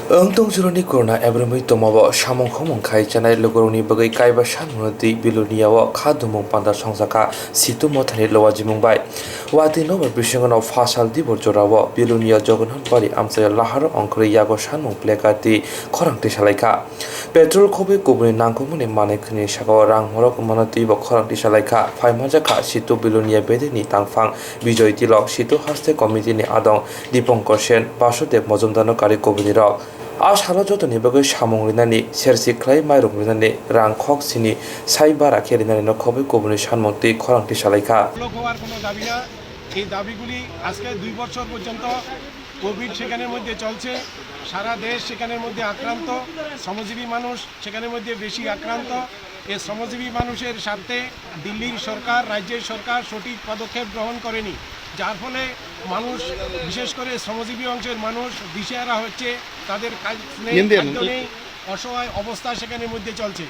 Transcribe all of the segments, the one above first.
Engtong juroni corona ebrumi tomabo samong homong khai chanai logoroni bagai kaiba sanmunati biloniawo khadumong panda songsaka situmo thani lowajimung bai wati nobar bisingono fasal dibor jorawo bilonia jogonhon bari amsaya laharo ongkri yago sanmung plekati khorangti salaika petrol khobe kubuni nangkomuni mane khni sakaw rang horok manati bo khorangti salaika faimajaka situ bilonia bedeni tangfang bijoy tilok situ haste committee ni adong dipankar sen basodev mojumdano kari kobuni rok Ashalo jotoni bagai samong rinani sersi klai mairung rinani rang khok sini saibara kerinani no khobe kobuni sanmongti khorangti salaika হওয়ার কোনো দাবি না এই দাবিগুলি আজকে 2 বছর পর্যন্ত Covid সেখানের মধ্যে চলছে সারা দেশ সেখানের মধ্যে আক্রান্ত শ্রমজীবী মানুষ সেখানের মধ্যে বেশি আক্রান্ত এই শ্রমজীবী মানুষের স্বার্থে দিল্লির সরকার রাজ্যের সরকার সঠিক পদক্ষেপ গ্রহণ করেনি যার ফলে মানুষ বিশেষ করে শ্রমজীবী অংশের মানুষ দিশেহারা হচ্ছে তাদের কাজ নেই অসহায় অবস্থা সেখানের মধ্যে চলছে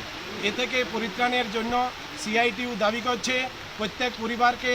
এ থেকে পরিত্রাণের জন্য সিআইটিইউ দাবি করছে প্রত্যেক পরিবারকে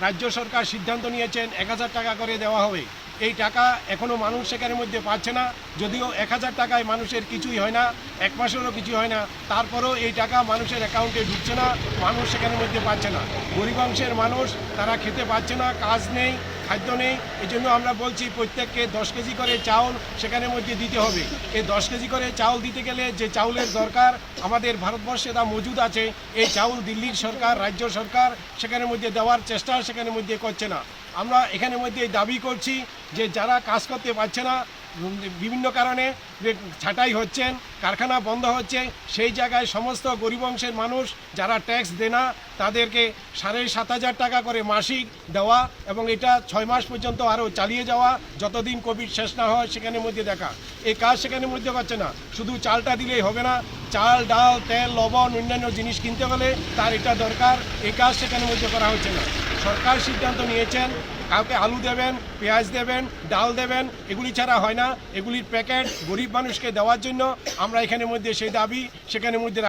রাজ্য সরকার সিদ্ধান্ত নিয়েছেন 1000 টাকা করে দেওয়া হবে এই টাকা এখনো মানুষ সেখানের মধ্যে পাচ্ছে না যদিও 1000 টাকায় মানুষের কিছুই হয় না এক মাসেরও কিছু হয় না তারপরেও এই টাকা মানুষের অ্যাকাউন্টে ঢুকছে না মানুষ সেখানের মধ্যে পাচ্ছে না গরিব অংশের মানুষ তারা খেতে পাচ্ছে না কাজ নেই খাদ্য নেই এই জন্য আমরা বলছি প্রত্যেককে 10 কেজি করে চাউল সেখানের মধ্যে দিতে হবে এই 10 কেজি করে চাউল দিতে গেলে যে চাউলের দরকার আমাদের ভারতবর্ষে তা মজুদ আছে এই চাউল দিল্লির সরকার রাজ্য সরকার সেখানের মধ্যে দেওয়ার চেষ্টা সেখানের মধ্যে করছে না আমরা এখানের মধ্যে দাবি করছি যে যারা কাজ করতে পারছে না বিভিন্ন কারণে ছাঁটাই হচ্ছেন কারখানা বন্ধ হচ্ছে সেই জায়গায় সমস্ত গরিব অংশের মানুষ যারা ট্যাক্স দেয় না তাদেরকে 7500 টাকা করে মাসিক দেওয়া এবং এটা 6 মাস পর্যন্ত আরও চালিয়ে যাওয়া যতদিন কোভিড শেষ না হয় সেখানের মধ্যে দেখা এই কাজ সেখানের মধ্যে পাচ্ছে না শুধু চালটা দিলেই হবে না চাল ডাল তেল লবণ অন্যান্য জিনিস কিনতে হলে তার এটা দরকার এই কাজ সেখানের মধ্যে করা হচ্ছে না সরকার সিদ্ধান্ত নিয়েছেন কাউকে আলু দেবেন পেঁয়াজ দেবেন ডাল দেবেন এগুলি ছাড়া হয় না এগুলির প্যাকেট গরিব মানুষকে দেওয়ার জন্য আমরা এখানের মধ্যে সেই দাবি সেখানের মধ্যে